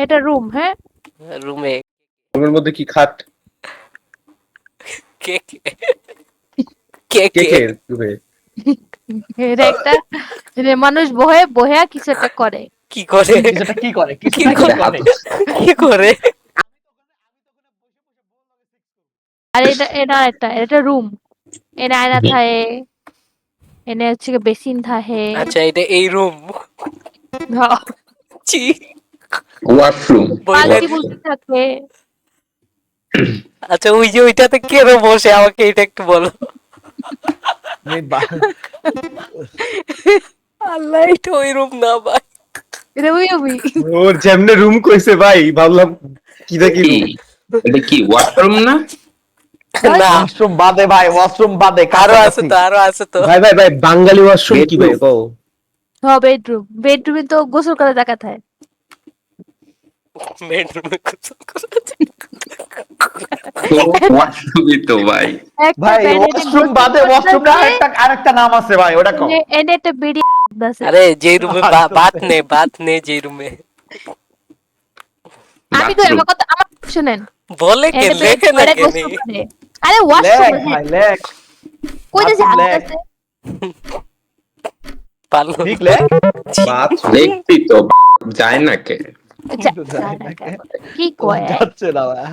এটা রুম, হ্যাঁ? রুমে রুমের মধ্যে কি খাট? কে কে কে কে কে রুমে? এটা একটা যে মানুষ বহে কিছু একটা করে। কি করে কিছুটা কি করে কি কিছুটা কি করে কি করে আর এটা রুম। এনে আয়না থাহে, এনে হচ্ছে গিয়ে বেসিন থাহে। আচ্ছা এটা এই রুম ছি ওয়াশরুম। বালতি বুলতি থাকে। আচ্ছা ওই যে ওইটাতে কেন বসে আমাকে এটা একটু বলো। আল্লাহ এটা ওই রুম না ভাই। এটা উই ওর যেমনে রুম কইছে ভাই ভাবলাম কি দেখি কি এটা কি ওয়াশরুম না? না ওয়াশরুম বাদে ভাই, ওয়াশরুম বাদে আরো আছে তো আরো আছে তো। ভাই ভাই ভাই বাঙালি ওয়াশরুম কি ভাই কও? হ্যাঁ বেডরুম। বেডরুমে তো গোসল করার জায়গা থাকে। বেডরুমে গোসল করা ওয়াশরুমই তো ভাই। একটা ভাই bed এনে ওয়াশরুম গোসল বাদে ওয়াশরুমটা করতেছে, আরেকটা নাম আছে ভাই, ওটা কও। এনে একটা বিড়ি আছে। আরে যে রুমে বাত নে যে রুমে আমি তো আমার কথা আমার শুনেন। বলে কে এনে লেখে না বেড কে গোসল নেই করে। আরে লেখ ওয়াশরুম ভাই লেখ, কই দিছে বাথরুম হাত লেখ। আছে। পারলো ঠিক লেখ। বাথরুম দেখছি তো যায় না কে? কি কয়? যাচ্ছে না ভাই।